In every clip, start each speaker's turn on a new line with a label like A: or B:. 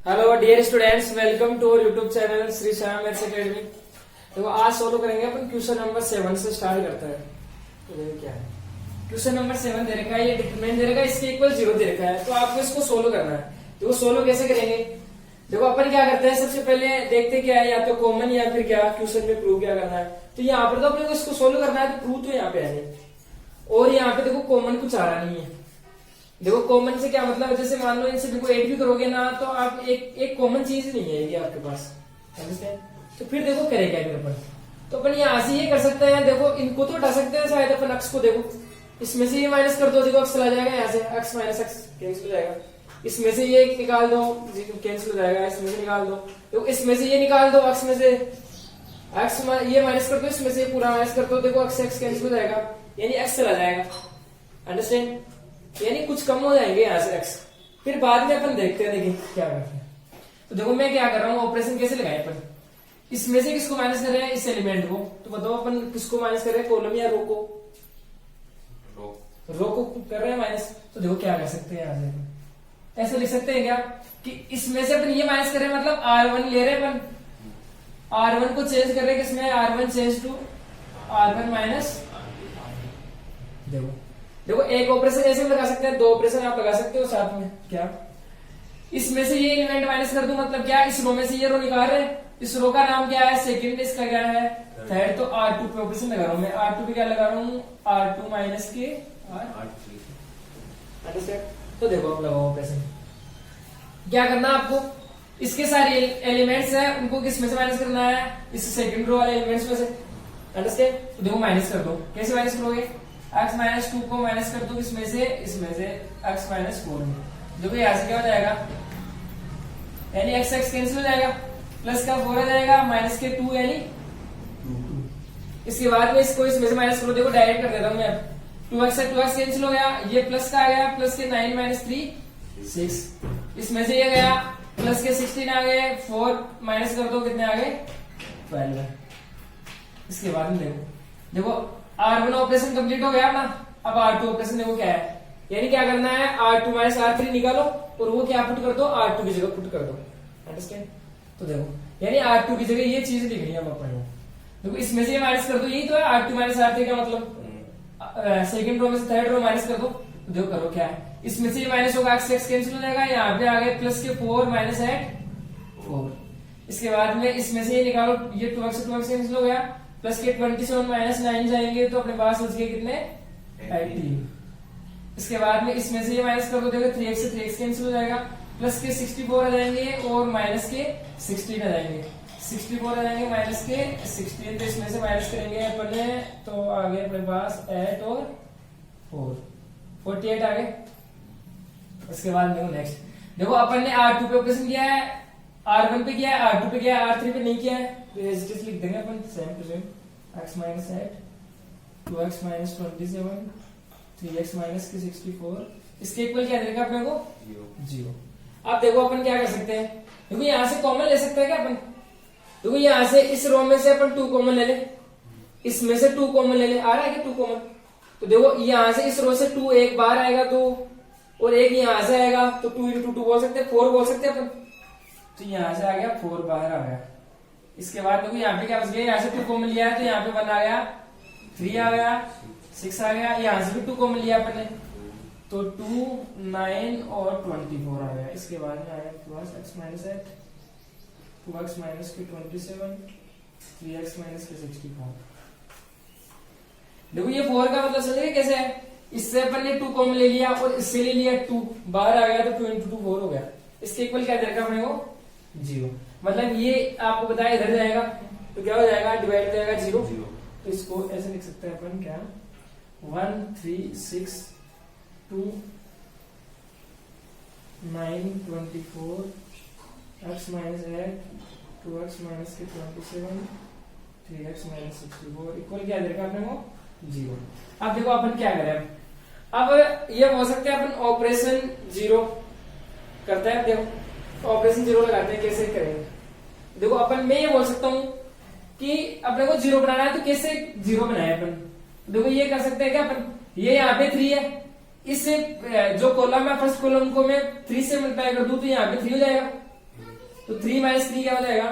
A: Hello dear students, welcome to YouTube channel Shri Shyam maths academy. देखो आज solve करेंगे अपन question number 7 से स्टार्ट करता है। तो ये क्या है, क्वेश्चन नंबर 7 दे रखा है, ये डिटरमिनेंट दे रखा है, इसके इक्वल 0 दे रखा है। तो आपको इसको सोल्व करना है। देखो सोल्व कैसे करेंगे, देखो अपन क्या करते हैं, सबसे पहले देखते क्या है, या तो कॉमन या फिर क्या क्वेश्चन में प्रूव क्या करना है। तो यहाँ पर तो अपने को इसको सोल्व करना है, तो प्रूव तो यहाँ पे है नहीं, और यहाँ पे देखो कॉमन कुछ आ रहा नहीं है। देखो कॉमन से क्या मतलब है, जैसे मान लो इनसे देखो 8 भी करोगे ना, तो आप एक कॉमन चीज नहीं है ये आपके पास, तो फिर देखो करेगा फिर अपन। तो अपन यहाँ से ये कर सकते हैं, देखो इनको तो हटा सकते हैं शायद अपन, अक्स को देखो इसमें से ये माइनस कर दो, देखो अक्स चला जाएगा, यहाँ से अक्स माइनस अक्स कैंसिल हो जाएगा, इसमें से ये निकाल दो कैंसिल हो जाएगा, इसमें से निकाल दो, देखो इसमें से ये निकाल दो, अक्स में से अक्स ये माइनस कर दो, इसमें से पूरा माइनस कर दो, देखो अक्स एक्स कैंसिल हो जाएगा, यानी एक्स चला जाएगा। अंडरस्टैंड, यानी कुछ कम हो जाएंगे यहाँ से एक्स, फिर बाद में अपन देखते हैं देखिए क्या करते हैं। तो देखो मैं क्या कर रहा हूँ, ऑपरेशन कैसे लगाए अपन, इसमें से किसको माइनस कर रहे हैं, इस एलिमेंट को। तो बताओ अपन किसको माइनस कर रहे हैं, कॉलम या रो को? रो को कर रहे हैं माइनस। तो देखो क्या कर सकते हैं, यहाँ से ऐसे लिख सकते हैं क्या कि इसमें से अपन ये माइनस कर रहे हैं, मतलब R1 ले रहे हैं अपन, R1 को चेंज कर रहे हैं किसमें, R1 change to R1 minus. देखो एक ऑपरेशन ऐसे भी लगा सकते हैं, दो ऑपरेशन आप लगा सकते हो साथ में। क्या इसमें से ये एलिमेंट माइनस कर दूं, मतलब क्या इस रो में से ये रो निकाल रहे हैं, इस रो का नाम क्या है, सेकंड, इसका क्या है, थर्ड। तो R2 पे ऑपरेशन लगा रहा हूं मैं, R2 पे क्या लगा रहा हूँ, R2 माइनस के R3। तो देखो अब लगाओ ऑपरेशन, क्या करना आपको, इसके सारे एलिमेंट्स है उनको किसमें से माइनस करना है, इस सेकंड रो वाले एलिमेंट्स में से। अंडरस्टैंड, तो देखो माइनस कर दो, कैसे माइनस करोगे, x माइनस 2 को माइनस कर दो इसमें से x माइनस 4 में। देखो यहाँ से क्या हो जाएगा, यानी x x कैंसिल हो जाएगा, प्लस का 4 आ जाएगा, माइनस के 2 यानी 2। इसके बाद में इसको इसमें से माइनस करो, देखो डायरेक्ट कर देता हूँ मैं, 2x कैंसिल हो गया, ये प्लस का आ गया, प्लस के 9 माइनस 3 6, इसमें से ये गया, प्लस के 16 आ गए, 4 माइनस कर दो कितने आ गए 12। इसके बाद में देखो R1 ऑपरेशन कंप्लीट हो गया ना, अब R2 ऑपरेशन देखो क्या है, यानी क्या करना है, R2 माइनस R3 निकालो और वो क्या पुट कर दो, R2 की जगह पुट कर दो। अंडरस्टैंड, तो देखो यानी R2 की जगह ये चीज लिखनी है हम अपन को। देखो इसमें से ये माइनस कर दो, यही तो है R2 माइनस R3 का मतलब, सेकंड रो में से थर्ड रो माइनस कर दो। तो देखो करो क्या है, इसमें से ये माइनस होगा, एक्स एक्स कैंसिल हो जाएगा, यहाँ पे आ गए प्लस के 4 माइनस 4। इसके बाद में इसमें से ये निकालो, ये 2x कैंसिल हो गया, प्लस के 27 माइनस 9 जाएंगे, तो अपने पास बच गए कितने 18। इसके बाद में इसमें से ये माइनस कर दो, देखो 3x से 3x कैंसिल हो जाएगा, प्लस के 64 आ जाएंगे और माइनस के 16 आ जाएंगे, 64 आ जाएंगे माइनस के 16। तो इसमें से माइनस करेंगे अपने, तो आ गए अपने पास 8 और 4 48 आ गए। इसके बाद देखो नेक्स्ट, देखो अपन ने R2 पे ऑपरेशन किया है, R1 पे किया है, R2 पे किया है, R3 पे नहीं किया है, तो एज इट इज लिख देंगे अपन same to same, x minus 8, 2x minus 27, 3x minus के 64, इसके इक्वल क्या देगा अपने को 0। अब देखो अपन क्या कर सकते हैं, देखो यहाँ से कॉमन ले सकते हैं क्या अपन, देखो यहाँ से इस रो में से अपन 2 कॉमन ले ले, इसमें से 2 कॉमन ले ले, आ रहा है क्या 2 कॉमन। तो देखो यहाँ से इस रो से 2 एक बार आएगा, तो और एक यहाँ से आएगा, तो 2 into 2 बोल सकते हैं, 4 बोल सकते हैं अपन। तो यहाँ से आ गया 4 बाहर आ गया। इसके बाद देखो यहाँ पे क्या बच गया, यहाँ से 2 कॉमन लिया है, तो यहाँ पे 1 आ गया, 3 आ गया, 6 आ गया, यहाँ से भी 2 कॉमन लिया अपन ने, तो 2 9 और 24 आ गया। इसके बाद में आया plus x minus 8, 2x minus के 27, 3x माइनस के 64। देखो ये 4 का मतलब समझिए कैसे है, इससे अपन ने 2 कॉमन ले लिया और इससे ले लिया 2 बाहर आ गया, तो 2 into 2 4 हो गया। इसके इक्वल क्या देगा अपने को 0, मतलब ये आपको बताया इधर जाएगा तो क्या हो जाएगा, डिवाइड जाएगा 0। तो इसको ऐसे लिख सकते हैं अपन, क्या 1 3 6 2 9 24 x माइनस 8, 2x माइनस के 27, 3x माइनस 64 इक्वल क्या देगा अपने को 0। अब देखो अपन क्या करें, अब ये हो सकता है अपन ऑपरेशन 0 करते हैं। देखो ऑपरेशन 0 लगाते हैं, कैसे करेंगे, देखो अपन मैं ये बोल सकता हूँ कि अपने को 0 बनाना है, तो कैसे 0 बनाए अपन। देखो ये कर सकते हैं क्या अपन, ये यहाँ पे 3 है, इससे जो कॉलम है फर्स्ट कॉलम को मैं 3 से मल्टीप्लाई कर दूं तो यहाँ पे 3 हो जाएगा। तो 3 माइनस 3 क्या हो जाएगा?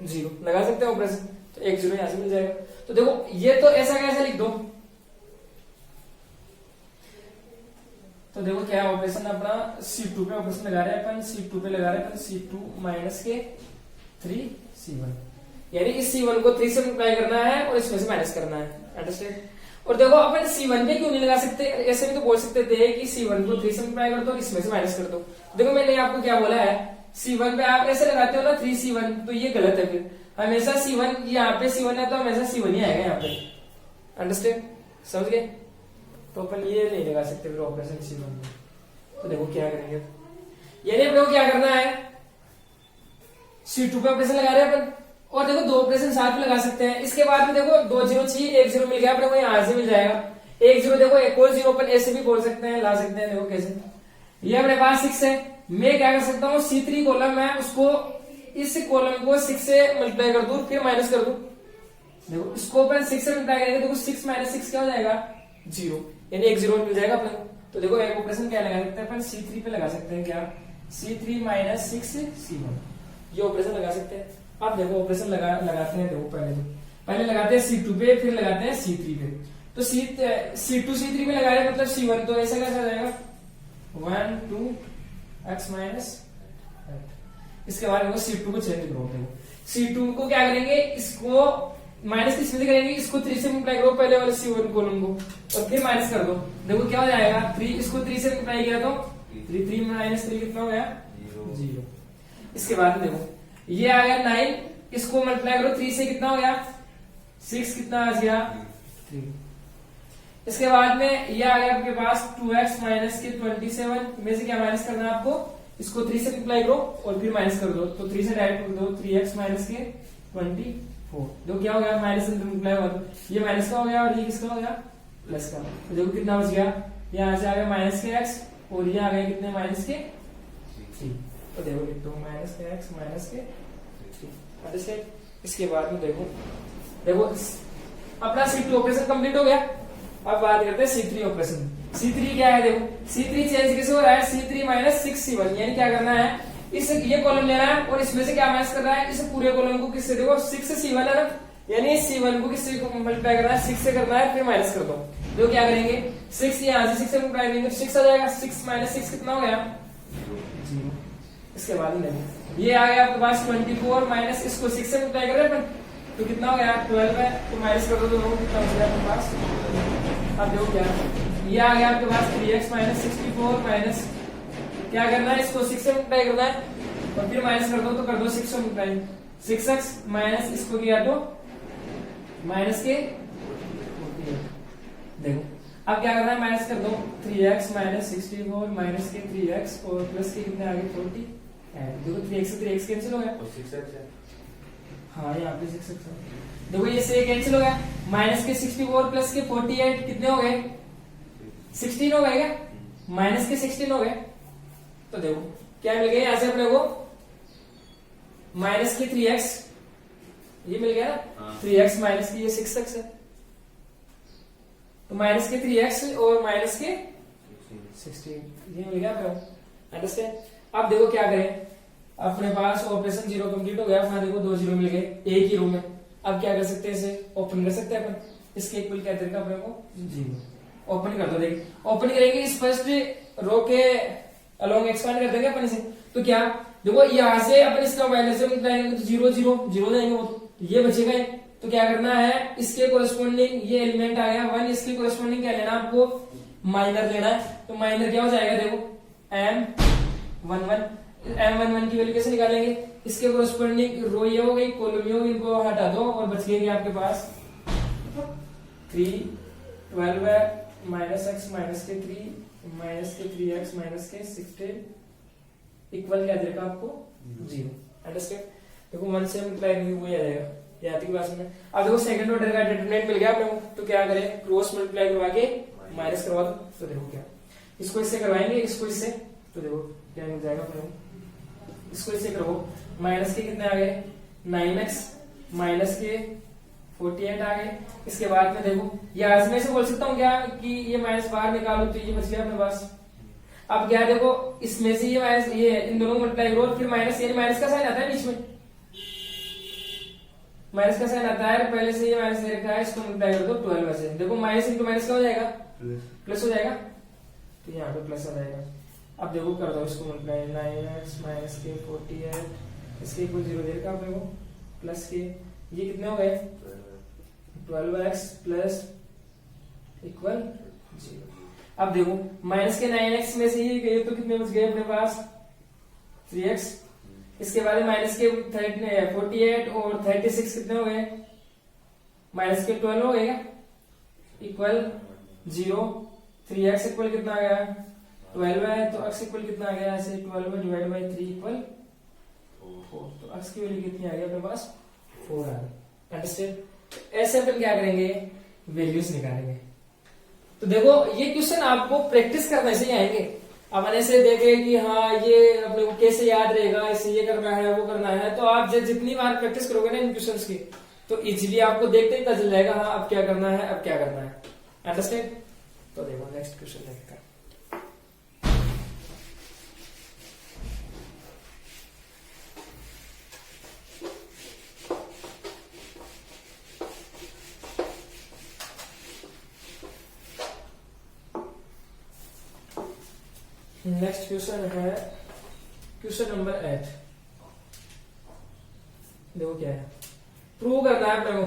A: 0। लगा सकते हैं ऑपरेशन, तो 1 0 यहां से मिल जाएगा। तो देखो ये तो ऐसा कैसे लिख दो, तो देखो क्या ऑपरेशन अपना C2 पे ऑपरेशन लगा रहे हैं अपन, C2 पे लगा रहे हैं अपन C2 माइनस के 3 C1, यानी इस C1 को 3 से मल्टीप्लाई करना है और इसमें से माइनस करना है। अंडरस्टैंड? और देखो अपन C1 पे क्यों नहीं लगा सकते, ऐसे भी तो बोल सकते थे कि C1 को 3 से मल्टीप्लाई कर दो और इसमें से माइनस कर दो। देखो मैंने आपको क्या बोला है, C1 पे आप ऐसे लगाते हो ना 3C1, तो ये गलत है। फिर हमेशा C1, यहाँ पे C1 है तो हमेशा C1 ही आएगा यहाँ पे। अंडरस्टैंड? समझ गए? तो अपन ये नहीं लगा सकते फिर ऑपरेशन C1 में। तो देखो क्या करेंगे, यानी अपने को क्या करना है, C2 पे ऑपरेशन लगा रहे हैं अपन, और देखो 2 ऑपरेशन साथ में लगा सकते हैं। इसके बाद में देखो 2 0 चाहिए, 1 0 मिल गया अपने को, यहां से मिल जाएगा 1 0। देखो एक और 0 अपन ऐसे भी बोल सकते हैं, ला सकते हैं। देखो कैसे, ये अपने पास 6 है, मैं क्या कर सकता हूँ, C3 कॉलम है उसको, इस कॉलम को 6 से मल्टीप्लाई कर दूं, फिर माइनस कर दूं। देखो इसको अपन 6 से मल्टीप्लाई करेंगे, देखो 6 माइनस 6 क्या हो जाएगा? 0, यानी 1 0 मिल जाएगा अपने को। तो देखो एक ऑपरेशन क्या लगा सकते हैं अपन, C3 पे लगा सकते हैं, क्या? C3 माइनस 6 C1, ये ऑपरेशन लगा सकते हैं। अब देखो ऑपरेशन लगाते हैं, देखो पहले लगाते हैं C2 पे, फिर लगाते हैं C3 पे। तो C2 C3 पे लगा रहे हैं मतलब C1, तो ऐसा कैसा जाएगा 1 2 x माइनस। इसके बाद देखो C2 को चेंज करो, C2 को क्या करेंगे, इसको माइनस किस में करेंगे, इसको 3 से मल्टीप्लाई करो पहले वाले C1 कॉलम को, और फिर माइनस कर दो। देखो क्या हो जाएगा, 3 इसको 3 से मल्टीप्लाई किया तो 3 माइनस 3 कितना हो गया? 0। इसके बाद में देखो ये आ गया 9, इसको मल्टीप्लाई करो 3 से, कितना हो गया? 6, कितना आ गया? 3। इसके बाद में ये आ गया आपके पास 2x माइनस के 27 में से क्या माइनस करना है आपको, इसको 3 से मल्टीप्लाई करो और फिर माइनस कर दो, तो 3 से डायरेक्ट कर दो 3x माइनस के 24। देखो क्या हो गया, माइनस से मल्टीप्लाई हुआ, ये माइनस का हो गया और ये किसका हो गया? प्लस का। तो देखो कितना बच गया, यहाँ से आ गया माइनस के x और ये आ गया कितने? माइनस के 3। तो देखो लिख दो माइनस के x माइनस के 3। इसके बाद में देखो अपना C2 ऑपरेशन कंप्लीट हो गया। अब बात करते हैं C3 ऑपरेशन। C3 क्या है, देखो C3 चेंज कैसे हो रहा है, C3 माइनस 6 C1, यानी क्या करना है, इस ये कॉलम लेना है और इसमें से क्या माइनस करना है, इस पूरे कॉलम को किससे, देखो 6 से C1 है ना, यानी C1 को किससे मल्टीप्लाई करना है, 6 से करना है, फिर माइनस कर दो। तो क्या करेंगे, 6 यहाँ से 6 से मल्टीप्लाई करेंगे तो 6 आ जाएगा, 6 माइनस 6 कितना हो गया? 0। इसके बाद में ये आ गया आपके पास 24 माइनस, इसको 6 से मल्टीप्लाई कर रहे हैं तो कितना हो गया? 12 है, तो माइनस कर दो तो कितना हो गया आपके पास? अब देखो क्या, ये आ गया आपके पास 3x माइनस 64 माइनस, क्या करना है, इसको 6 से मल्टीप्लाई करना है और फिर माइनस कर दो, तो कर दो 6 से मल्टीप्लाई, 6x माइनस इसको किया तो माइनस के 48। देखो अब क्या करना है, माइनस कर दो 3x माइनस 64 माइनस के 3x और प्लस के कितने आ गए 40। देखो 3x से 3x कैंसिल हो गया,
B: 6x है।
A: हाँ यहाँ पे 6x है। देखो ये से कैंसिल हो गया, माइनस के 64 प्लस के 48 कितने हो गए? 16 हो गए क्या? माइनस के 16 हो गए। तो देखो क्या मिल गया यहाँ से अपने को, माइनस के 3x ये मिल गया ना, 3x माइनस की ये 6x है, तो माइनस के 3x और माइनस के 16 ये मिल गया अपने को। अंडरस्टैंड? अब देखो क्या करें, अपने पास ऑपरेशन 0 कंप्लीट हो गया अपना, देखो 2 0 मिल गए एक ही रो में। अब क्या कर सकते हैं, इसे ओपन कर सकते हैं अपन, इसके इक्वल क्या तरीका अपने को 0 ओपन कर दो। देखिए ओपन करेंगे, इस फर्स्ट रो के अलोंग एक्सपांड कर देंगे अपन इसे, तो क्या देखो यहाँ से अपन इसका माइनस से मल्टीप्लाई तो 0 0 0 जाएंगे वो, तो ये बचेगा। तो क्या करना है, इसके कोरेस्पोंडिंग ये एलिमेंट आ गया 1, इसके कोरेस्पोंडिंग क्या लेना आपको, माइनर लेना है। तो माइनर क्या हो जाएगा, देखो M11 M11 की वैल्यू कैसे निकालेंगे, इसके कोरेस्पोंडिंग रो ये हो गई, कॉलम ये हो गई, इनको हटा दो और बच गएंगे आपके पास 3 12 है माइनस x माइनस के 3 माइनस के 3x माइनस के 16 इक्वल क्या देगा आपको 0। अंडरस्टैंड? देखो 1 से मल्टीप्लाई करेंगे वो आ जाएगा, ये आती क्लास में। अब देखो सेकंड ऑर्डर का डिटरमिनेंट मिल गया आपको, तो क्या करें, क्रॉस मल्टीप्लाई करवा के माइनस करवा दो। तो देखो क्या, इसको इससे करवाएंगे, इसको इससे, तो देखो क्या मिल जाएगा अपने को, इसको इससे करो, माइनस के कितने आ गए 9x माइनस के 48 आ गए। इसके बाद में देखो यहाँ से बोल सकता हूँ क्या कि ये माइनस बाहर निकालो, तो ये बच गया अपने पास। अब क्या देखो, इसमें से ये माइनस ये इन दोनों को मल्टीप्लाई करो, फिर माइनस ये माइनस का साइन आता है बीच में, माइनस का साइन आता है, पहले से ये माइनस दे रखा है, इसको मल्टीप्लाई कर दो 12 से। देखो माइनस इंटू माइनस क्या हो जाएगा, प्लस हो जाएगा, तो यहाँ पे प्लस आ जाएगा। अब देखो कर दो इसको मल्टीप्लाई, 9x माइनस के 48 इसके इक्वल 0 दे रखा है अपने को, प्लस के ये कितने हो गए 12x प्लस इक्वल 0। अब देखो माइनस के 9x में से ये गए तो कितने बच गए अपने पास 3x, इसके बाद माइनस के 48 और 36 कितने हो गए, माइनस के 12 हो गए इक्वल 0। 3x इक्वल कितना आ गया 12 है, तो x इक्वल कितना आ गया ऐसे 12 डिवाइड बाई 3 इक्वल 4, तो x की वैल्यू कितनी आ गई अपने पास 4 आ गई। अंडरस्टैंड। ऐसे अपन क्या करेंगे, वैल्यूज निकालेंगे। तो देखो ये क्वेश्चन आपको प्रैक्टिस करने से ही आएंगे। अब ऐसे देखे कि हाँ ये अपने को कैसे याद रहेगा, इसे ये करना है वो करना है, तो आप जितनी बार प्रैक्टिस करोगे ना इन क्वेश्चंस की, तो इजीली आपको देखते ही पता चल जाएगा हाँ अब क्या करना है, अब क्या करना है। अंडरस्टैंड। तो देखो नेक्स्ट क्वेश्चन देखते हैं। नेक्स्ट क्वेश्चन है क्वेश्चन नंबर 8। देखो क्या है, प्रूव करना है अपने को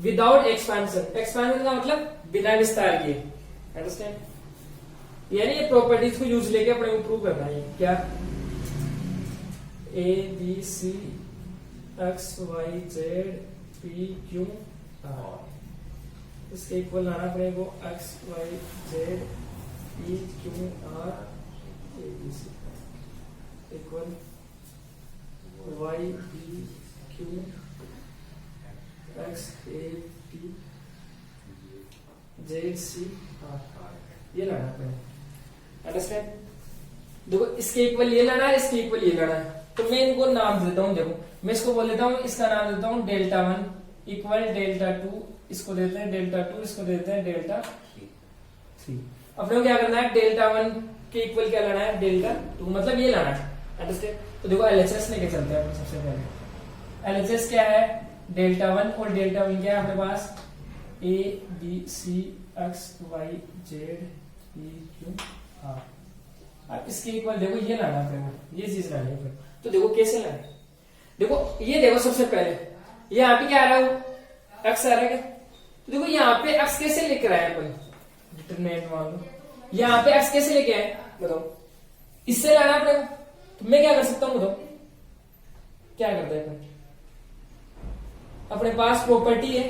A: विदाउट एक्सपेंशन। एक्सपेंशन का मतलब बिना विस्तार किए। अंडरस्टैंड। यानी ये प्रॉपर्टीज को यूज लेके अपने को प्रूव करना है। क्या A B C X Y Z P Q R, इसके इक्वल लाना अपने को X Y Z P Q R A B C equal Y B Q X A P Z C R, ये लाना है। अंडरस्टैंड। देखो इसके इक्वल ये लाना है, इसके इक्वल ये लाना है, तो मैं इनको नाम देता हूं। देखो मैं इसको बोल देता हूं, इसका नाम देता हूं डेल्टा 1 इक्वल डेल्टा 2, इसको देते हैं डेल्टा 2, इसको देते हैं डेल्टा 3। अपने को क्या करना है, डेल्टा 1 के इक्वल क्या लाना है, डेल्टा 2, मतलब ये लाना है। अंडरस्टैंड। तो देखो एलएचएस लेके चलते हैं अपन सबसे पहले। एलएचएस क्या है, डेल्टा 1 और डेल्टा 1 क्या है अपने पास, A B C X Y Z P Q R. अब इसके इक्वल देखो ये लाना है, ये चीज लानी है। तो देखो कैसे लाना है, देखो ये देखो सबसे पहले यहाँ पे क्या आ रहा है, एक्स आ रहा है क्या, तो देखो यहाँ पे एक्स कैसे लेकर आए अपन, डिटरमिनेंट मान लो, यहाँ पे एक्स कैसे लेके आए बताओ, इससे लाना अपने को। तो मैं क्या कर सकता हूँ बताओ, क्या करते हैं अपन, अपने पास प्रॉपर्टी है,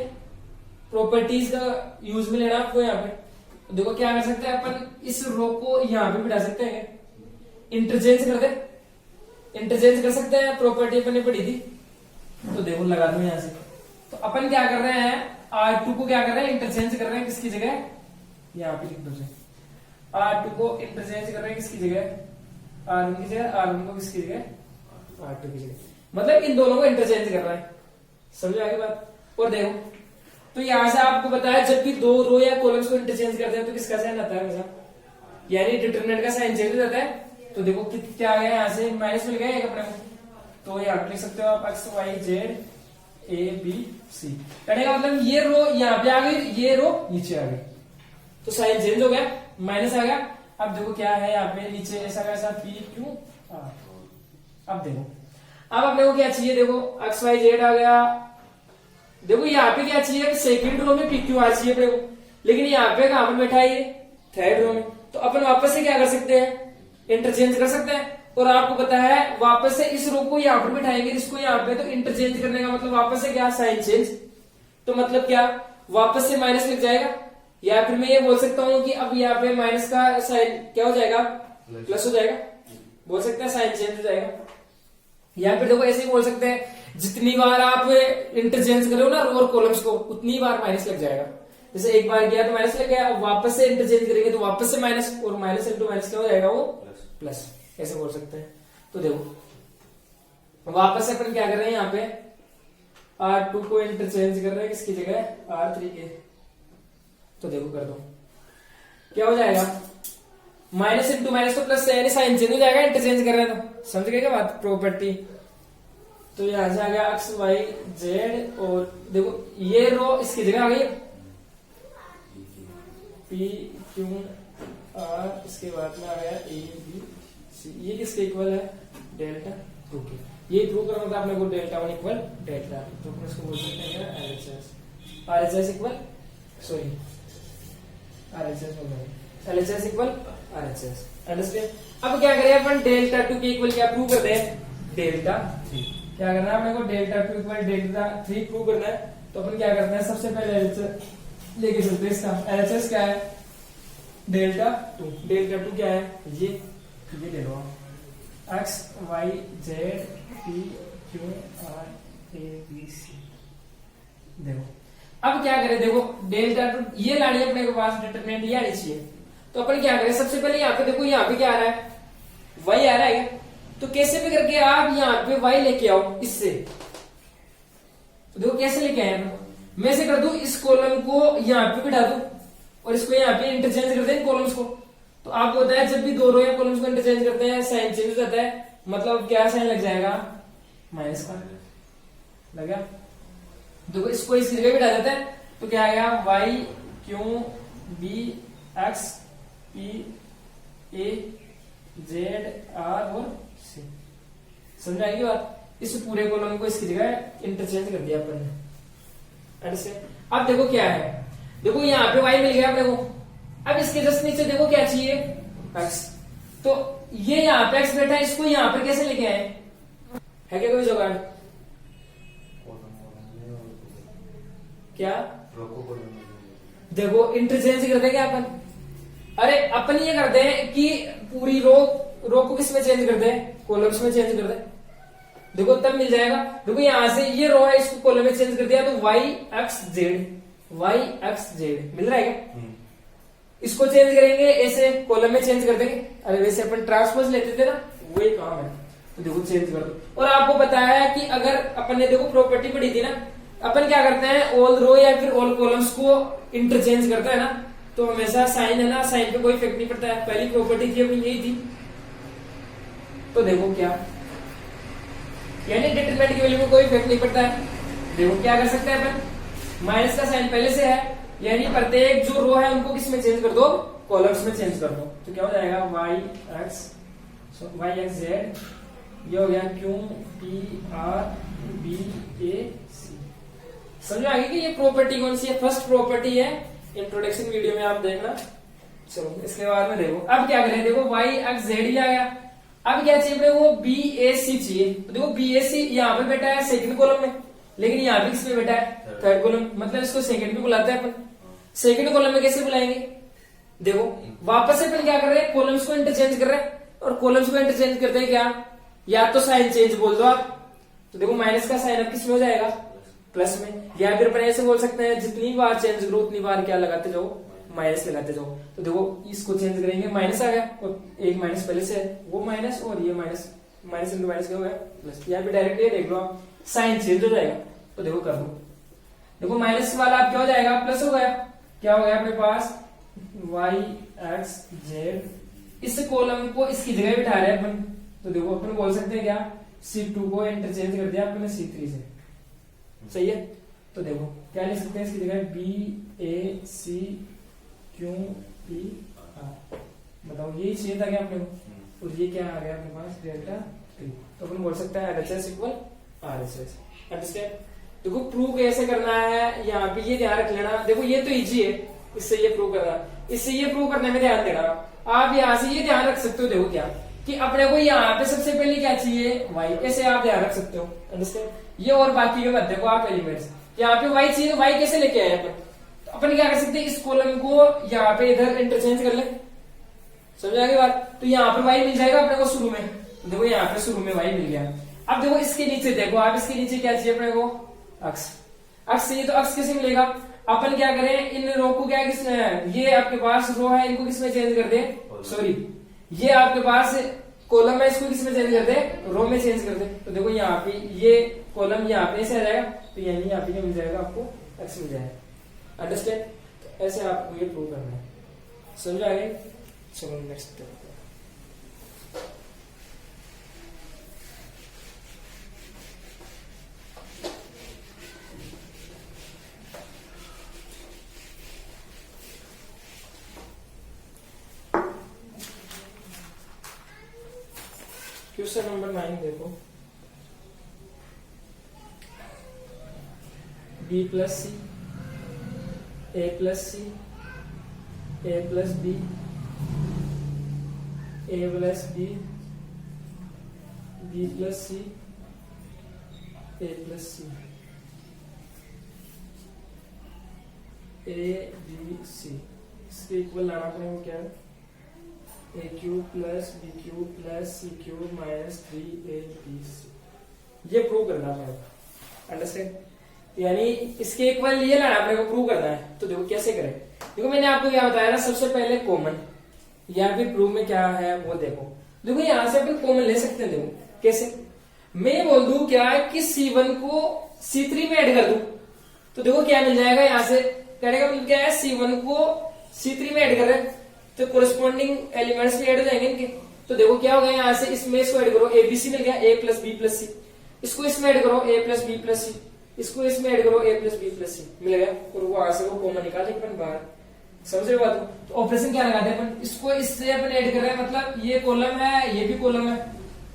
A: प्रॉपर्टीज का यूज में लेना आपको। यहाँ पे देखो क्या कर सकते हैं अपन, इस रो को यहाँ पे बिठा सकते हैं, इंटरचेंज कर दे, इंटरचेंज कर सकते हैं, प्रॉपर्टी अपन ने पढ़ी थी। तो देखो लगा दो यहां से, तो अपन क्या कर रहे हैं, R2 को क्या कर रहे हैं, इंटरचेंज कर रहे हैं किसकी जगह, यहाँ पे लिख दो, R2 को इंटरचेंज कर रहे हैं किसकी जगह, R1 की जगह, R1 को किसकी जगह, R2 की जगह, मतलब इन दोनों को इंटरचेंज कर रहा है। समझ आगे बात। और देखो तो यहां से आपको बताया जब भी दो रो या कॉलम्स को इंटरचेंज करते हैं तो किसका साइन आता है हमेशा, यानी डिटरमिनेंट का साइन चेंज हो जाता है। तो देखो क्या आ गया, यहाँ से माइनस मिल गया एक अपने को, तो यहाँ पे लिख सकते हो आप X Y Z A B C. कहने का मतलब ये रो यहाँ पे आ गई, ये रो नीचे आ गई, तो साइन चेंज हो गया, माइनस आ गया। अब देखो क्या है यहाँ पे नीचे ऐसा कैसा पी क्यू आर। अब देखो अब अपने को क्या चाहिए, देखो एक्स वाई जेड आ गया। देखो यहाँ पे क्या चाहिए, सेकंड रो में पी क्यू आर चाहिए अपने को, लेकिन यहाँ पे कहां पर बैठा है ये, थर्ड रो में। तो अपन वापस से क्या कर सकते हैं, इंटरचेंज कर सकते हैं। और आपको पता है वापस से इस रो को यहाँ पर बिठाएंगे, इसको यहाँ पे, तो इंटरचेंज करने का मतलब वापस से क्या, साइन चेंज। तो मतलब क्या, वापस से माइनस लिख जाएगा, या फिर मैं ये बोल सकता हूँ कि अब यहाँ पे माइनस का साइन क्या हो जाएगा, प्लस हो जाएगा, बोल सकते हैं साइन चेंज हो जाएगा। या फिर देखो ऐसे ही बोल सकते हैं, जितनी बार आप इंटरचेंज करो ना रो और कॉलम्स को, उतनी बार माइनस लग जाएगा। जैसे एक बार किया तो माइनस लग गया, अब वापस से इंटरचेंज करेंगे तो वापस से माइनस, और माइनस इंटू माइनस क्या हो जाएगा, वो प्लस, ऐसे बोल सकते हैं। तो देखो वापस से अपन क्या कर रहे हैं, यहाँ पे R2 को इंटरचेंज कर रहे हैं किसकी जगह, R3 के। तो देखो कर दो, क्या हो जाएगा, माइनस इंटू माइनस तो प्लस यानी साइन चेंज हो जाएगा, इंटरचेंज कर रहे हैं तो समझ गए क्या बात प्रॉपर्टी। तो यहां से आ गया एक्स वाई जेड और देखो ये रो इसकी जगह आ गई पी क्यू आर, इसके बाद में आ गया ए बी सी, ये किसके इक्वल है डेल्टा टू के। ये प्रूव करना था अपने को डेल्टा वन इक्वल डेल्टा, तो अपन इसको बोल सकते हैं LHS, RHS equal sorry RHS हो गया, एलएचएस इक्वल आरएचएस, अंडरस्टैंड। अब क्या करें अपन डेल्टा टू के इक्वल क्या प्रूव करते हैं डेल्टा थ्री, क्या करना है अपने को delta two equal delta three prove करना है। तो अपन क्या करते हैं सबसे पहले एलएचएस लेके चलते हैं, इसका एलएचएस क्या है डेल्टा टू, डेल्टा टू क्या है ये ले लो X Y Z P Q R A B C. देखो अब क्या करें, देखो डेल्टा टू ये लानी है अपने के पास, डिटरमिनेंट ये आनी चाहिए। तो अपन क्या करें सबसे पहले यहाँ पे देखो यहाँ पे क्या आ रहा है वाई आ रहा है, तो कैसे भी करके आप यहाँ पे वाई लेके आओ इससे, तो देखो कैसे लेके आए मैं से कर दू इस कॉलम को यहाँ पे बिठा दू और इसको यहाँ पे इंटरचेंज कर दें कॉलम्स को। तो आपको होता है जब भी दो रो या कॉलम्स को इंटरचेंज करते हैं साइन चेंज हो जाता है, मतलब क्या साइन लग जाएगा माइनस का लग गया। देखो इसको इसकी जगह बिठा देते हैं तो क्या आएगा Y Q B X P A Z R और सी, समझ आएगी बात। इस पूरे कॉलम को इसकी जगह इंटरचेंज कर दिया अपन ने, ऐसे। अब देखो क्या है, देखो यहाँ पे y मिल गया अपने को, अब इसके जस्ट नीचे देखो क्या चाहिए x, तो ये यहाँ पे x बैठा है, इसको यहाँ पे कैसे लेके आए, है क्या कोई जुगाड़ क्या? देखो इंटरचेंज करते हैं क्या अपन, अरे अपन ये करते हैं कि पूरी रो को किस में चेंज करते हैं कॉलम्स में चेंज करते हैं, देखो तब मिल जाएगा। देखो यहां से ये रो है इसको कॉलम में चेंज कर दिया तो y x z मिल रहा है क्या? इसको चेंज करेंगे ऐसे कॉलम में चेंज कर देंगे, अरे वैसे अपन ट्रांसपोज लेते थे ना वही काम है, तो देखो चेंज कर दो। और आपको पता है कि अगर अपन ने देखो प्रॉपर्टी पढ़ी थी ना, अपन क्या करते हैं ऑल रो या फिर ऑल कॉलम्स को इंटरचेंज करता है ना, तो हमेशा साइन है ना, साइन पे कोई इफेक्ट नहीं पड़ता है, पहली प्रॉपर्टी थी अपनी यही थी। तो देखो क्या यानी डिटरमिनेंट की वैल्यू में कोई इफेक्ट नहीं पड़ता है। देखो क्या कर सकते हैं अपन, माइनस का साइन पहले से है यानी प्रत्येक जो रो है उनको किस में चेंज कर दो कॉलम्स में चेंज कर दो, तो क्या हो जाएगा वाई एक्स जेड, ये हो गया क्यू पी आर बी ए सी। समझ आ गई कि ये प्रॉपर्टी कौन सी है, फर्स्ट प्रॉपर्टी है, इंट्रोडक्शन वीडियो में आप देखना। चलो इसके बाद में देखो अब क्या करें, देखो वाई एक्स जेड ही आ गया, अब क्या चाहिए वो बी ए सी चाहिए। तो देखो बी ए सी यहाँ पे बैठा है सेकंड कॉलम में, लेकिन यहाँ पे किसमें बैठा है थर्ड कॉलम, मतलब इसको सेकंड में बुलाते हैं अपन। सेकंड कॉलम में कैसे बुलाएंगे, देखो वापस से अपन क्या कर रहे हैं कॉलम्स को इंटरचेंज कर रहे हैं, और कॉलम्स को इंटरचेंज करते हैं क्या, या तो साइन चेंज बोल दो आप, तो देखो माइनस का साइन अब किसमें हो जाएगा प्लस में, या फिर अपन ऐसे बोल सकते हैं जितनी बार चेंज करो उतनी बार क्या लगाते जाओ माइनस लगाते जाओ। तो देखो इसको चेंज करेंगे माइनस आ गया और एक माइनस पहले से है वो माइनस, और ये माइनस माइनस इंटू माइनस क्या हो गया प्लस, या फिर डायरेक्ट ये देख लो आप साइन चेंज हो जाएगा। तो देखो कर दो, देखो माइनस वाला आप क्या हो जाएगा प्लस हो गया, क्या हो गया अपने पास y x z, इस कॉलम को इसकी जगह बिठा रहे हैं अपन, तो देखो अपन बोल सकते हैं क्या C2 को इंटरचेंज कर दिया अपने C3 से, सही है। तो देखो क्या लिख सकते हैं इसकी जगह B A C Q P R, बताओ यही चाहिए था क्या अपने को, और ये क्या आ गया अपने पास डेल्टा 3, तो अपन बोल सकते हैं LHS इक्वल RHS, अंडरस्टैंड। देखो प्रूव कैसे करना है यहाँ पे ये ध्यान रख लेना, देखो ये तो इजी है इससे ये प्रूव करना, इससे ये प्रूव करने में ध्यान देना। आप यहाँ से ये ध्यान रख सकते हो, देखो क्या कि अपने को यहाँ पे सबसे पहले क्या चाहिए y, ऐसे आप ध्यान रख सकते हो, अंडरस्टैंड। ये और बाकी के मत देखो आप एलिमेंट्स, यहाँ पे y चाहिए तो y कैसे लेके आए अपन, तो अपन क्या कर सकते हैं इस कॉलम को यहाँ पे इधर इंटरचेंज कर ले, समझ आ गई बात। तो यहाँ पे y मिल जाएगा अपने को शुरू में, तो देखो यहाँ पे शुरू में y मिल गया। अब देखो इसके नीचे देखो आप, इसके नीचे क्या चाहिए अपने को अक्स, अक्स चाहिए, तो अक्स कैसे मिलेगा, अपन क्या करें इन रो को क्या किस, ये आपके पास रो है इनको किसमें चेंज कर दे, सॉरी ये आपके पास कॉलम है इसको किसमें चेंज कर दे रो में चेंज कर दे। तो देखो यहाँ पे ये कॉलम यहाँ पे से आ जाएगा, तो यानी यहाँ पे मिल जाएगा आपको एक्स मिल जाएगा, अंडरस्टैंड। तो ऐसे आपको ये प्रूव करना है, समझ आ गए? चलो नेक्स्ट। क्वेश्चन नंबर 9 देखो, b plus C, A plus C, A plus B, A plus B, B plus C, A plus C, A B C, इसके इक्वल लाना पड़ेगा क्या है? A cube plus B cube plus C cube minus 3ab C. ये prove करना पड़ेगा, understand? यानी इसके इक्वल ये लाना अपने को प्रूव करना है। तो देखो कैसे करें। देखो मैंने आपको क्या बताया ना, सबसे पहले कॉमन, या फिर प्रूव में क्या है वो देखो। देखो यहां से अपन कॉमन ले सकते हैं। देखो कैसे, मैं बोल दूं क्या है कि C1 को C3 में ऐड कर दूं, तो देखो क्या मिल जाएगा यहाँ से। कहने का मतलब क्या है, C1 को C3 में ऐड कर रहे हैं तो कोरिस्पॉन्डिंग एलिमेंट्स भी ऐड हो जाएंगे इनके। तो देखो क्या होगा यहाँ से, इसमें इसको ऐड करो, ABC मिल गया, A plus B plus C, इसको इसमें ऐड करो A plus B plus C, इसको इसमें ऐड करो A प्लस बी प्लस सी, मिल गया। और वो वहां से वो कॉमन निकाल देंगे अपन बाहर। समझ रहे बात? तो ऑपरेशन क्या लगाते हैं अपन, इसको इससे अपन ऐड कर रहे हैं, मतलब ये कॉलम है ये भी कॉलम है,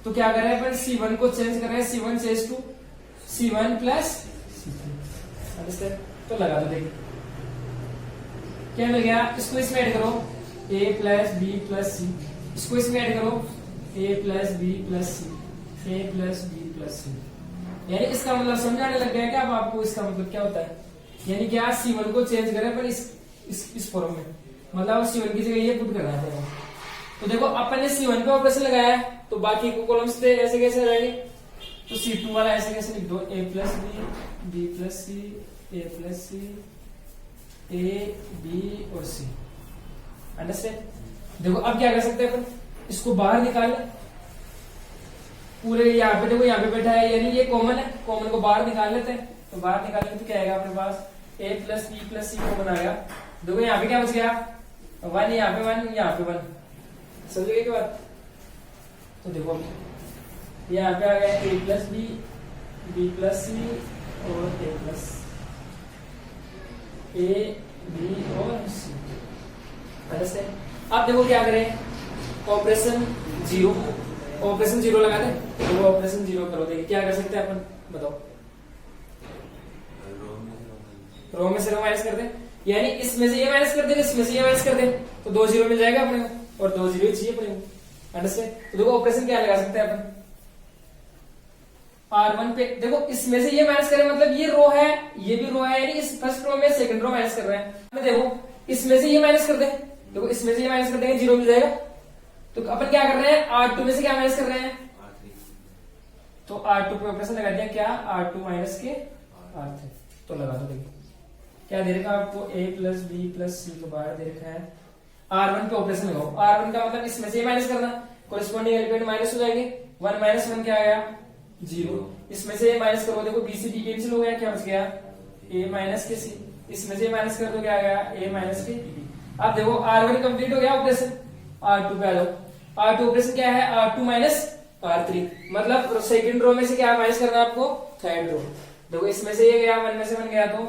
A: तो क्या कर रहे हैं अपन, C1 को चेंज कर रहे हैं, C1 change to C1 plus C3। तो लगा दो, देखिए क्या मिल गया। इसको इसमें ऐड करो A plus B plus C, इसको इसमें ऐड करो A plus B plus C, A plus B plus C. यानी इसका मतलब समझाने लग गया क्या अब आपको? इसका मतलब क्या होता है, यानी क्या C1 को चेंज करें पर इस फॉर्म में, मतलब C1 की जगह ये पुट करना है। तो देखो अपन ने C1 पे ऑपरेशन लगाया है, तो बाकी को कॉलम्स पे ऐसे कैसे आ जाएंगे, तो C2 वाला ऐसे कैसे लिख दो, A plus B, B plus C, A plus C, A B और C। अंडरस्टैंड? देखो अब क्या कर सकते हैं अपन, इसको बाहर निकाल पूरे। यहाँ पे देखो यहाँ पे बैठा है, यानी ये कॉमन है, कॉमन को बाहर निकाल लेते हैं। तो बाहर निकालने तो क्या आएगा अपने पास, A plus B plus C common आ गया। देखो यहाँ पे क्या बच गया, 1, यहाँ पे 1, यहाँ पे 1। समझ गए क्या बात? तो देखो यहाँ पे आ गया A plus B, B plus C और A प्लस A B और C। अब देखो क्या करें, ऑपरेशन जीरो लगा दे। तो ऑपरेशन जीरो करो, देखिए क्या कर सकते हैं अपन, बताओ। रो में से रो माइनस कर दे, यानी इसमें से ये माइनस कर दे, इसमें से ये माइनस कर दे, तो 2 जीरो मिल जाएगा अपने को, और 2 जीरो ही चाहिए अपने को। अंडरस्टैंड? तो देखो ऑपरेशन क्या लगा सकते हैं अपन, R1 पे देखो इसमें से ये माइनस करें, मतलब ये रो है ये भी रो है, यानी इस फर्स्ट रो में सेकंड रो माइनस कर रहे हैं। देखो इसमें से ये माइनस कर दे, देखो इसमें से ये माइनस कर देंगे, 0 मिल जाएगा। तो अपन क्या कर रहे हैं, R2 में से क्या माइनस कर रहे हैं, तो R2 पे ऑपरेशन लगा दिया, क्या R2 माइनस के R3। तो लगा दो, देखिए क्या दे रखा आपको, A प्लस बी प्लस सी को बाहर दे रखा है। R1 पे ऑपरेशन लगाओ, R1 का मतलब इसमें से माइनस करना, कोरिस्पॉन्डिंग एलिमेंट माइनस हो जाएंगे। 1 माइनस 1 क्या आया, 0। इसमें से माइनस करो, देखो B से B कैंसिल हो गया, क्या बच गया A माइनस के C। इसमें से माइनस कर दो, क्या आ गया A माइनस के B। अब देखो R1 कंप्लीट हो गया ऑपरेशन, R2 पे आ जाओ। R2 ऑपरेशन क्या है, R2 माइनस R3, मतलब सेकंड रो में से क्या माइनस करना है आपको, थर्ड रो। देखो इसमें से ये गया, 1 में से 1 गया तो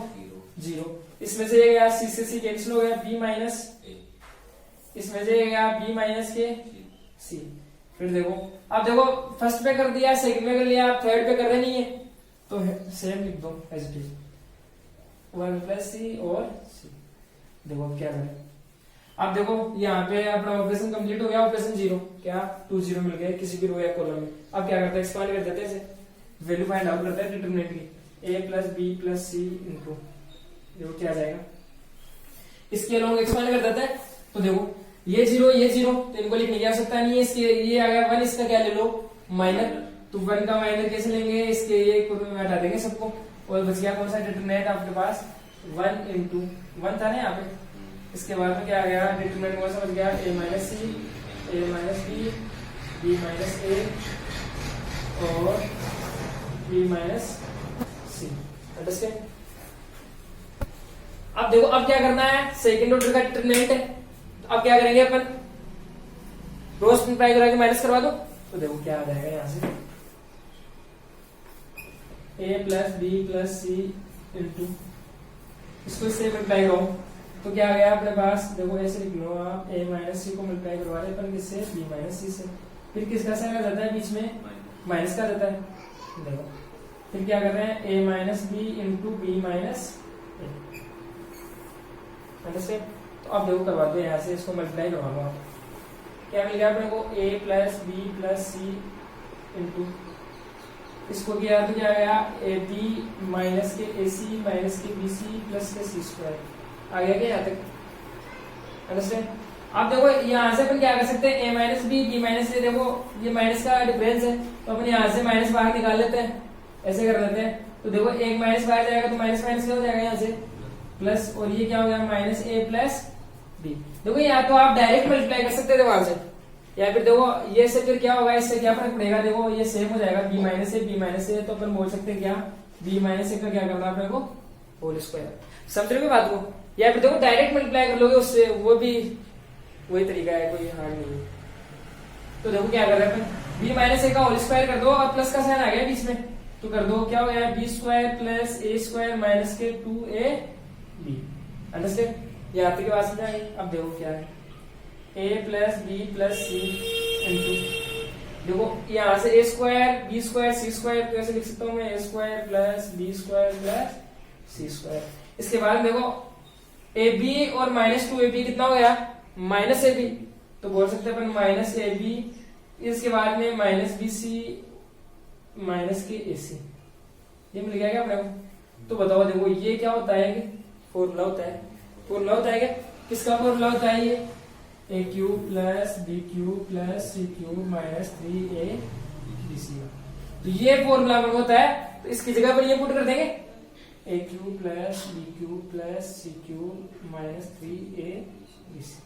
A: 0, इसमें से ये गया C से C कैंसिल हो गया, B माइनस, इसमें से ये गया B माइनस के C। फिर देखो अब देखो फर्स्ट पे कर दिया, सेकंड पे कर लिया, थर्ड पे कर रहे नहीं है, तो सेम लिख दो as it is, 1 plus C और C। देखो अब क्या करें, अब देखो यहाँ पे अपना ऑपरेशन कंप्लीट हो गया, ऑपरेशन जीरो, क्या 2 जीरो मिल गए किसी भी रो या कॉलम में। अब क्या करते हैं, एक्सपांड कर देते हैं, वैल्यू फाइंड आउट करते हैं डिटरमिनेंट की, A plus B plus C into, देखो क्या आ जाएगा, इसके लोग एक्सपांड कर देते हैं। तो देखो ये जीरो तो इनको लिखने की आवश्यकता नहीं है, इसके ये आ गया 1, इसका क्या ले लो माइनर, तो 1 का माइनर कैसे लेंगे, इसके ये हटा देंगे सबको, और बच गया कौन सा डिटरमिनेंट आपके पास, 1 इंटू 1 था ना यहाँ पे। इसके बाद में क्या आ गया, डिटरमिनेंट कौन सा बच गया, A minus C, A minus B, B minus A और B माइनस सी। अंडरस्टैंड? अब देखो अब क्या करना है, सेकंड ऑर्डर का डिटरमिनेंट है, तो अब क्या करेंगे अपन, क्रॉस मल्टीप्लाई करा के माइनस करवा दो, तो देखो क्या आ जाएगा यहां से a plus B plus C into, इसको इससे मल्टीप्लाई करो तो क्या आ गया अपने पास, देखो ऐसे लिख लो आप, a माइनस सी को मल्टीप्लाई करवा रहे अपन किससे, b माइनस सी से, फिर किसका साइन आ जाता है बीच में, माइनस का आ जाता है, देखो फिर क्या कर रहे हैं, a minus B into B minus A, तो अब देखो करवा दो यहाँ से, इसको मल्टीप्लाई करवा लो आप, क्या मिल गया अपने को, a plus B plus C into, इसको किया तो क्या गया, ए बी माइनस के ए सी माइनस के बी सी प्लस के सी स्क्वायर, आ गया क्या यहाँ तक, अंडरस्टैंड। अब देखो यहाँ से अपन क्या कर सकते हैं, a माइनस बी माइनस ए, देखो ये माइनस का डिफरेंस है तो अपन यहाँ से माइनस बाहर निकाल लेते हैं, ऐसे कर लेते हैं, तो देखो एक माइनस बाहर जाएगा तो माइनस माइनस क्या हो जाएगा यहाँ से प्लस, और ये क्या हो गया माइनस ए प्लस बी। देखो यहाँ तो आप डायरेक्ट मल्टीप्लाई कर सकते थे वहां से, या फिर देखो ये से फिर क्या होगा, इससे क्या फर्क पड़ेगा, देखो ये सेम हो जाएगा, बी माइनस ए, तो अपन बोल सकते हैं क्या, बी माइनस ए का क्या करना अपने को, होल स्क्वायर, समझ रहे हो बात को, या फिर देखो डायरेक्ट मल्टीप्लाई कर लोगे उससे, वो भी वही तरीका है, कोई हार्ड नहीं है। तो देखो क्या कर रहे हैं अपन, बी माइनस ए का होल स्क्वायर कर दो और प्लस का साइन आ गया बीच में, तो कर दो क्या हो गया, बी स्क्वायर प्लस ए स्क्वायर माइनस के 2a बी, अंडरस्टैंड, यहाँ तक बात समझ आई। अब देखो क्या है, a plus B plus C into, देखो यहाँ से a square B square C square, तो ऐसे लिख सकता हूँ मैं, a square plus B square plus C square, इसके बाद देखो ए बी और माइनस 2ab कितना हो गया, माइनस ए बी, तो बोल सकते हैं अपन माइनस ए बी, इसके बाद में माइनस बी सी माइनस के ए सी, ये मिल गया क्या अपने को। तो बताओ देखो ये क्या होता है, फॉर्मूला होता है, फॉर्मूला होता है क्या, किसका फॉर्मूला होता है ये, A cube plus B cube plus C cube minus 3a B C, तो ये फॉर्मूला में होता है, तो इसकी जगह पर ये पुट कर देंगे, A cube plus B cube plus C cube minus 3a B C,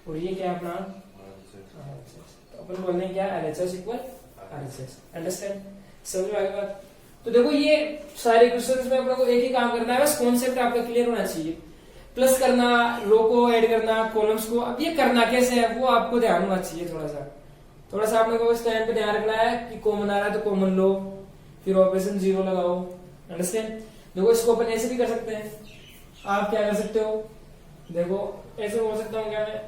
A: और ये क्या अपना तो अपन बोलने क्या, RHS इक्वल RHS, अंडरस्टैंड, समझ में आ गई बात। तो देखो ये सारे क्वेश्चंस में अपने को एक ही काम करना है, बस कॉन्सेप्ट आपका क्लियर होना चाहिए, प्लस करना, रो को ऐड करना, कॉलम्स को, अब ये करना कैसे है वो आपको ध्यान होना चाहिए, थोड़ा सा आपने को इस टाइम पे ध्यान रखना है कि कॉमन आ रहा है तो कॉमन लो, फिर ऑपरेशन 0 लगाओ, अंडरस्टैंड। देखो इसको अपन ऐसे भी कर सकते हैं, आप क्या कर सकते हो, देखो ऐसे हो सकता हूँ क्या मैं,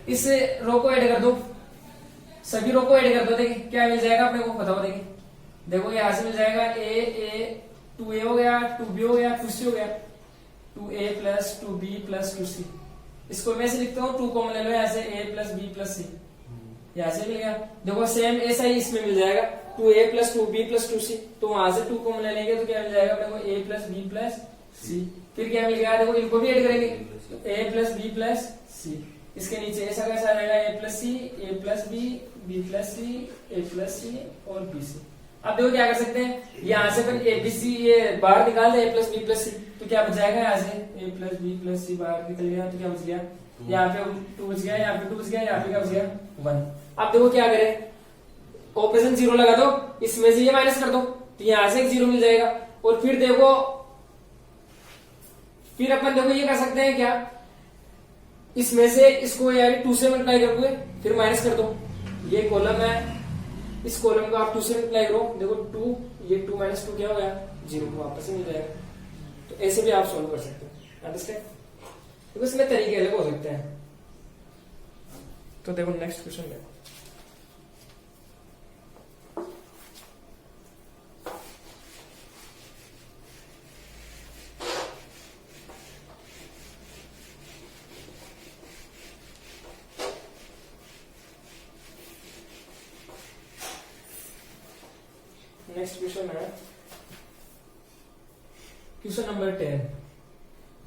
A: इस रो को ऐड कर दो, सभी रो को ऐड कर दो, देखिए क्या मिल जाएगा अपने को, बताओ देखिए, देखो यहाँ से मिल जाएगा ए 2a हो गया, 2b हो गया, 2c हो गया, 2a plus 2b plus 2c, इसको मैं ऐसे लिखता हूँ, 2 कॉमन ले लो यहाँ से, a plus b plus c, यहाँ से मिल गया। देखो सेम ऐसा ही इसमें मिल जाएगा, 2a plus 2b plus 2c, तो वहां से 2 कॉमन ले लेंगे तो क्या मिल जाएगा अपने को, a plus b plus c, फिर क्या मिल गया, देखो इनको भी ऐड करेंगे, a plus b plus c, इसके नीचे ऐसा कैसा रहेगा, a plus c, a plus b, b plus c, a plus c और b c। अब देखो क्या कर सकते हैं, यहाँ से अपन ए बी सी ये बाहर निकाल दे, a प्लस बी प्लस सी, तो क्या बच जाएगा, यहाँ से a प्लस बी प्लस सी बाहर निकल गया, तो क्या बच गया, यहाँ पे 2 बच गया, यहाँ पे 2 बच गया, यहाँ पे क्या बच गया 1। अब देखो क्या करें, ऑपरेशन 0 लगा दो, इसमें से ये माइनस कर दो, तो यहाँ से एक 0 मिल जाएगा, और फिर देखो फिर अपन देखो ये कर सकते हैं क्या, इसमें से इसको यार 2 से मल्टीप्लाई कर दो, फिर माइनस कर दो, ये कॉलम है, इस कॉलम को आप 2 से मल्टीप्लाई करो, देखो 2 ये 2 माइनस 2 क्या हो गया 0, वापस ही मिल जाएगा। तो ऐसे भी आप सॉल्व कर सकते हैं, अंडरस्टैंड। देखो इसमें तरीके अलग हो सकते हैं। तो देखो नेक्स्ट क्वेश्चन देखो, नेक्स्ट क्वेश्चन है क्वेश्चन नंबर 10।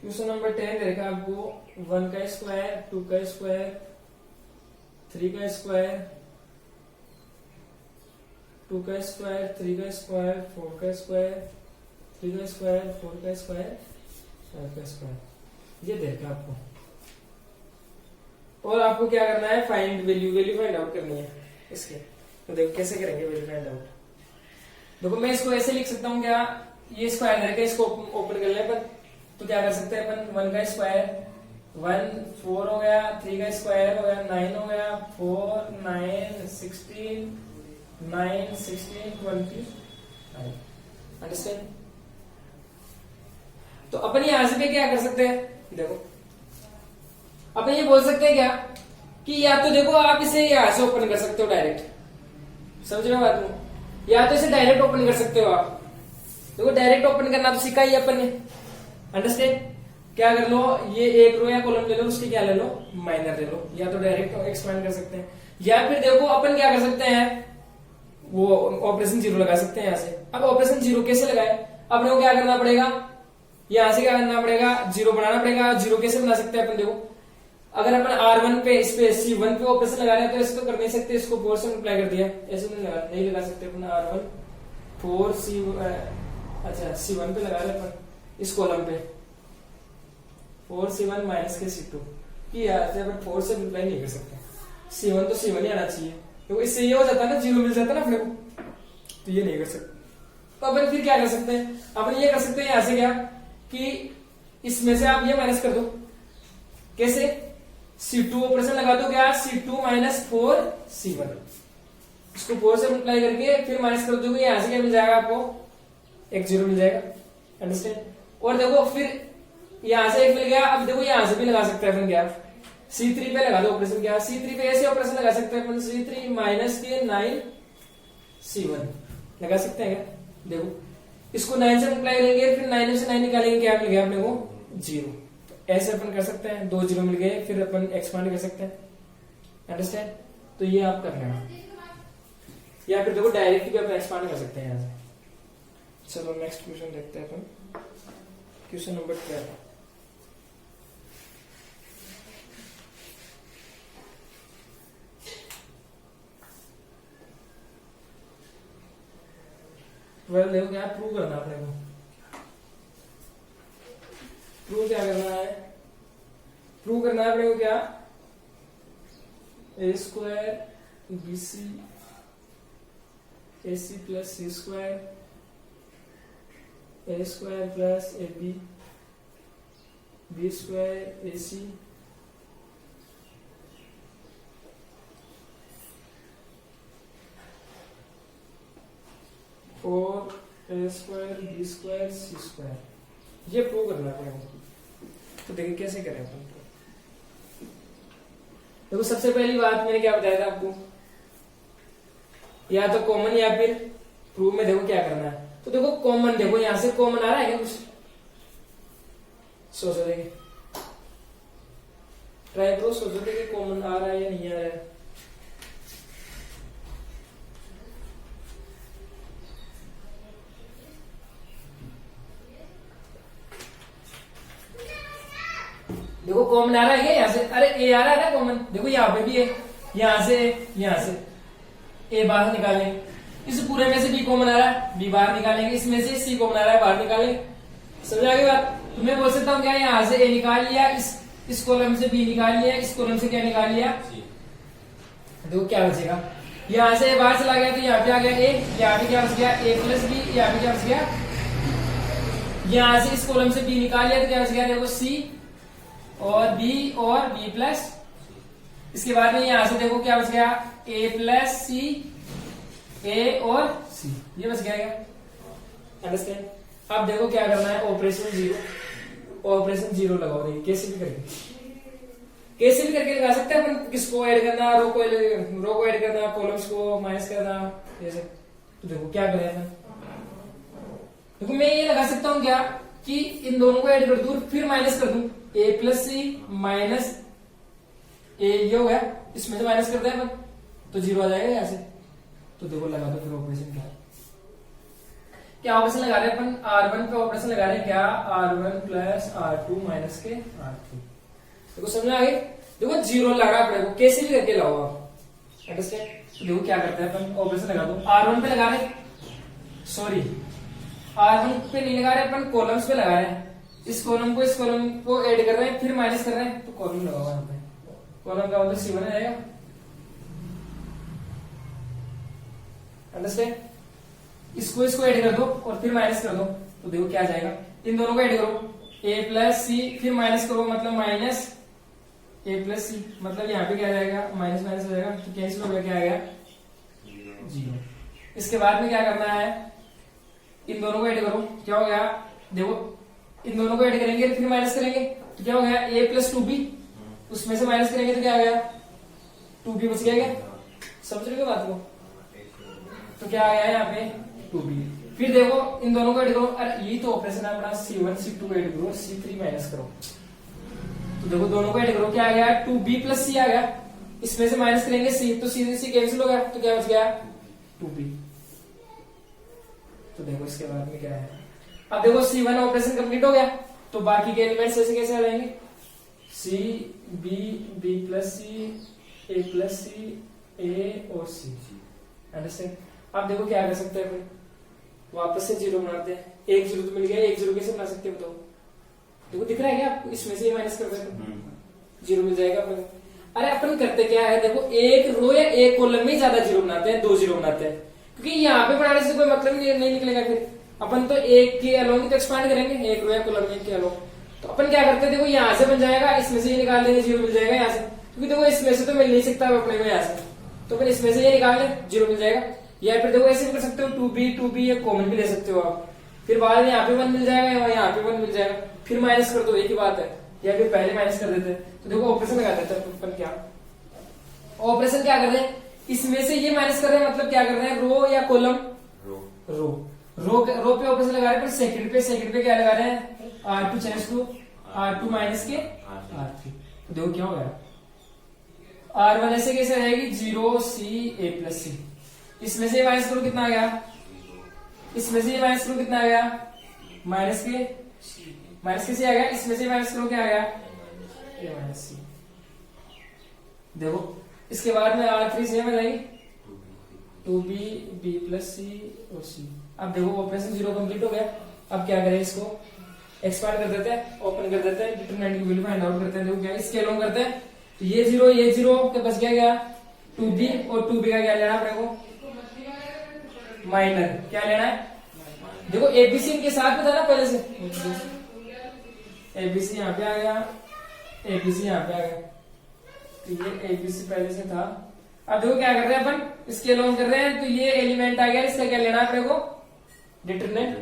A: क्वेश्चन नंबर 10 देखा आपको 1 का स्क्वायर, 2 का स्क्वायर, 3 का स्क्वायर, 2 का स्क्वायर, 3 का स्क्वायर, 4 का स्क्वायर, 3 का स्क्वायर, 4 का स्क्वायर, 5 का स्क्वायर, ये देखा आपको। और आपको क्या करना है, फाइंड वैल्यू फाइंड आउट करनी है इसके। तो देखो कैसे करेंगे वैल्यू फाइंड आउट। देखो मैं इसको ऐसे लिख सकता हूँ क्या, ये स्क्वायर करके इसको ओपन कर ले अपन, तो क्या कर सकते हैं अपन 1 का स्क्वायर 1 4 हो गया, 3 का स्क्वायर हो गया 9 हो गया, 4 9 16 9 16 20। अंडरस्टैंड? तो अपन यहां से पे क्या कर सकते हैं, देखो अपन ये बोल सकते हैं क्या कि या तो देखो आप इसे यहां से ओपन कर सकते हो डायरेक्ट, समझ रहे हो बात में, या तो इसे डायरेक्ट ओपन कर सकते हो आप। देखो डायरेक्ट ओपन करना तो सीखा ही अपन ने, अंडरस्टैंड? क्या कर लो, ये एक रो या कॉलम ले लो, उसकी क्या ले लो, माइनर ले लो, या तो डायरेक्ट एक्सपेंड कर सकते हैं, या फिर देखो अपन क्या कर सकते हैं, वो ऑपरेशन जीरो लगा सकते हैं यहां से। अब ऑपरेशन जीरो कैसे लगाए, अपने को क्या करना पड़ेगा, यहां से क्या करना पड़ेगा, जीरो बनाना पड़ेगा। जीरो कैसे बना सकते हैं अपन, देखो अगर अपन R1 पे इस पे C1 पे ऑपरेशन लगा रहे हैं तो ऐसे तो कर नहीं सकते, इसको 4 से मल्टीप्लाई कर दिया, ऐसे नहीं लगा सकते अपन। R1 4 C अच्छा C1 पे लगा रहे अपन इस कॉलम पे 4 C1 माइनस के C2 कि यार अपन 4 से मल्टीप्लाई नहीं कर सकते, C1 तो C1 ही आना चाहिए, तो इससे ये हो जाता है ना, जीरो मिल जाता है ना अपने को, तो ये नहीं कर सकते। तो अपन फिर क्या कर सकते हैं, अपन ये कर सकते हैं यहां से क्या कि इसमें से आप ये माइनस कर दो, कैसे, C2 ऑपरेशन लगा दो, क्या C2 माइनस 4 C1, इसको 4 से मल्टीप्लाई करके फिर माइनस कर दोगे, यहां से क्या मिल जाएगा आपको, एक जीरो मिल जाएगा, अंडरस्टैंड? और देखो फिर यहां से एक मिल गया, अब देखो यहां से भी लगा सकते हैं अपन क्या, C3 पे लगा दो ऑपरेशन, क्या C3 पे ऐसे ऑपरेशन लगा सकते हैं अपन, C3 माइनस के 9 C1 लगा सकते हैं क्या, देखो इसको 9 से मल्टीप्लाई करेंगे, फिर 9 से 9 निकालेंगे, क्या मिल गया अपने को, जीरो। ऐसे अपन कर सकते हैं, 2 जीरो मिल गए, फिर अपन एक्सपांड कर सकते हैं, अंडरस्टैंड? तो ये आप कर लेना, या फिर देखो डायरेक्ट भी अपन एक्सपांड कर सकते हैं यहां से। चलो नेक्स्ट क्वेश्चन देखते हैं अपन, क्वेश्चन नंबर 12। देखो क्या प्रूव करना अपने को, प्रूव क्या करना है, प्रूव करना है अपने को क्या, A square BC AC plus C square A square plus AB B square AC और A square B square C square, ये प्रूव करना है। तो देखिए कैसे करें अपन, देखो सबसे पहली बात मैंने क्या बताया था आपको, या तो कॉमन या फिर प्रूव में देखो क्या करना है। तो देखो कॉमन, देखो यहां से कॉमन आ रहा है क्या कुछ, सोचो देखिए, ट्राई करो, सोचो देखिए कॉमन आ रहा है या नहीं आ रहा है। देखो कॉमन आ रहा है क्या यहां से, अरे ए आ रहा है ना कॉमन, देखो यहाँ पे भी है, यहां से ए बाहर निकालेंगे, इस पूरे में से बी कॉमन आ रहा है, बी बाहर निकालेंगे, इसमें से सी कॉमन आ रहा है, बाहर निकालेंगे, समझ आ गई बात? तो मैं बोल सकता हूँ क्या, यहाँ से ए निकाल लिया, इस कॉलम से बी निकाल लिया, इस कॉलम से क्या निकाल लिया, देखो क्या बचेगा, यहाँ से ए बाहर चला गया तो यहाँ पे आ गया ए, यहाँ पे क्या बच गया ए प्लस बी, यहाँ पे क्या बच गया, यहाँ से इस कॉलम से बी निकाल लिया तो क्या बच गया, देखो सी और बी प्लस, इसके बाद में यहां से देखो क्या बच गया, ए प्लस सी, ए और सी, ये बच गया क्या, अंडरस्टैंड? अब देखो क्या करना है, ऑपरेशन जीरो लगाओ, देखिए कैसे भी करके लगा सकते हैं अपन, किसको ऐड करना, रो को ऐड करना, कॉलम्स को माइनस करना, जैसे। तो देखो क्या करें अपन, देखो मैं ये लगा सकता हूं क्या कि इन दोनों को ऐड कर दूं फिर माइनस कर दूं, ए प्लस सी माइनस ए, ये हो गया, इसमें से माइनस कर दें तो जीरो आ जाएगा यहां से। तो देखो लगा दो फिर ऑपरेशन क्या ऑपरेशन लगा रहे हैं अपन, R1 पे ऑपरेशन लगा रहे हैं क्या, R1 प्लस R2 माइनस के R3, देखो समझ में आ गई? देखो जीरो लगा अपने को, कैसे भी करके लाओ आप, अंडरस्टैंड? तो देखो क्या करते हैं अपन, ऑपरेशन लगा दो, R1 पे लगा रहे, सॉरी R1 पे नहीं लगा रहे अपन, कॉलम्स पे लगा रहे हैं, इस कॉलम को ऐड कर रहे हैं फिर माइनस कर रहे हैं, तो कॉलम लगा हुआ यहाँ पे, कॉलम का मतलब C1 आएगा, अंडरस्टैंड? इसको ऐड कर दो और फिर माइनस कर दो, तो देखो क्या आ जाएगा, इन दोनों को ऐड करो, ए प्लस सी फिर माइनस करो, मतलब माइनस ए प्लस सी, मतलब यहाँ पे क्या आ जाएगा, माइनस माइनस हो जाएगा तो कैंसिल हो गया, क्या आएगा, जीरो। इसके बाद में क्या करना है, इन दोनों को ऐड करो, क्या हो गया, देखो इन दोनों को ऐड करेंगे फिर माइनस करेंगे तो क्या हो गया, ए प्लस टू बी, उसमें से माइनस करेंगे तो क्या आ गया, टू बी बच गया। क्या समझ रहे हो बात को, तो क्या आ गया यहाँ पे टू बी। फिर देखो इन दोनों को ऐड करो, अरे ये तो ऑपरेशन है अपना, C1 C2 को ऐड करो, C3 माइनस करो, तो देखो दोनों को ऐड करो, क्या आ गया, टू बी प्लस सी आ गया, इसमें से माइनस करेंगे सी, तो सी सी कैंसिल हो गया, तो क्या बच गया, टू बी। तो देखो इसके बाद में क्या है, अब देखो C1 ऑपरेशन कंप्लीट हो गया, तो बाकी के एलिमेंट्स ऐसे कैसे आ जाएंगे, C B, B plus C, A plus C, ए और सी, अंडरस्टैंड। अब देखो क्या कर सकते हैं फिर, वापस से जीरो बनाते हैं, एक जीरो तो मिल गया, एक जीरो कैसे बना सकते हैं बताओ, देखो दिख रहा है क्या आपको, इसमें से माइनस कर देते जीरो मिल जाएगा अपन। अरे अपन करते क्या है, देखो एक रो या एक कॉलम में ज्यादा जीरो बनाते हैं, दो जीरो बनाते हैं, क्योंकि यहाँ पे बनाने से कोई मतलब नहीं निकलेगा, फिर अपन तो एक के अलोंग तो एक्सपांड करेंगे, एक रो या कॉलम में के अलोंग, तो अपन क्या करते हैं, देखो यहाँ से बन जाएगा, इसमें से ये निकाल देंगे, जीरो मिल जाएगा यहाँ से, क्योंकि देखो इसमें से तो मिल नहीं सकता अपने को यहाँ से, तो फिर इसमें से ये निकाल ले, जीरो मिल जाएगा। या फिर देखो ऐसे भी कर सकते हो, टू बी एक कॉमन भी ले सकते हो आप, फिर बाद में यहाँ पे वन मिल जाएगा, यहाँ पे वन मिल जाएगा, फिर माइनस कर दो, एक ही बात है, या फिर पहले माइनस कर देते हैं। तो देखो ऑपरेशन लगा देते हैं अपन, क्या ऑपरेशन क्या कर रहे हैं, इसमें से ये माइनस कर रहे हैं, मतलब क्या कर रहे हैं, रो या कॉलम, रो पे ऑपरेशन लगा रहे हैं, पर सेकंड पे क्या लगा रहे हैं, R2 change to R2 minus के R3, तो देखो क्या हो गया, R1 ऐसे कैसे रहेगी, जीरो सी ए प्लस सी, इसमें से माइनस करो कितना आ गया, इसमें से माइनस करो कितना आ गया, माइनस के सी आ गया, इसमें से माइनस करो क्या आ गया, ए माइनस सी। देखो इसके बाद में R3 सेम है नहीं, to be, B plus C और सी। अब देखो ऑपरेशन जीरो कंप्लीट हो गया, अब क्या करें, इसको एक्सपांड कर देते हैं, ओपन कर देते हैं, डिटरमिनेंट की वैल्यू फाइंड आउट करते हैं, देखो क्या इसके अलोंग करते हैं, तो ये जीरो के बच गया टू बी, और टू बी का क्या लेना अपने को, माइनर, क्या लेना है, देखो एबीसी इनके साथ में था ना पहले से, एबीसी यहाँ पे आ गया, एबीसी यहाँ पे आ गया, तो ये एबीसी पहले से था। अब देखो क्या कर रहे हैं अपन, इसके अलोंग कर रहे हैं, तो ये एलिमेंट आ गया, इसका क्या लेना है अपने को, डिटरमिनेंट,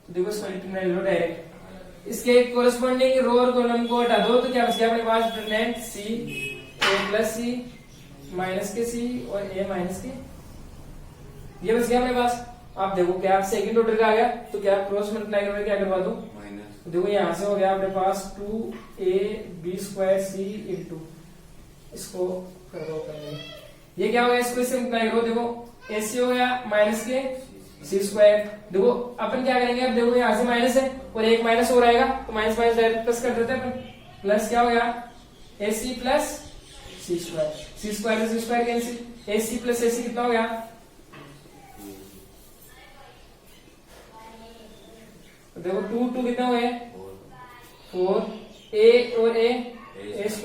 A: तो देखो इसका डिटरमिनेंट लो डायरेक्ट, इसके कोरस्पॉन्डिंग रो और कॉलम को हटा दो, तो क्या बच गया अपने पास, determinant C A plus C minus के सी और ए माइनस के, ये बच गया अपने पास। आप देखो क्या सेकंड ऑर्डर का आ गया, तो क्या क्रॉस मल्टीप्लाई करके क्या करवा दो, तो देखो यहाँ से हो गया अपने पास 2ab² c इंटू, इसको कर दो पहले, ये क्या हो गया, इसको इससे मल्टीप्लाई करो, देखो ac हो गया माइनस के c²। देखो अपन क्या करेंगे, अब देखो यहाँ से माइनस है और एक माइनस हो रहेगा, तो माइनस माइनस डायरेक्ट प्लस कर देते हैं अपन, प्लस क्या हो गया ac plus c² cancel, ac plus ac कितना हो गया, देखो टू कितना हुए, 4, a और a²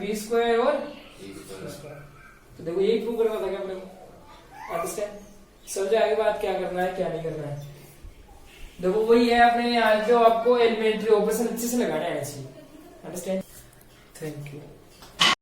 A: b² और c², तो देखो यही प्रूव करना था क्या अपने को, अंडरस्टैंड, समझ आगे बात क्या करना है क्या नहीं करना है। देखो वही है अपने यहाँ जो आपको एलिमेंट्री ऑपरेशन अच्छे से लगाना है, अंडरस्टैंड। Thank you.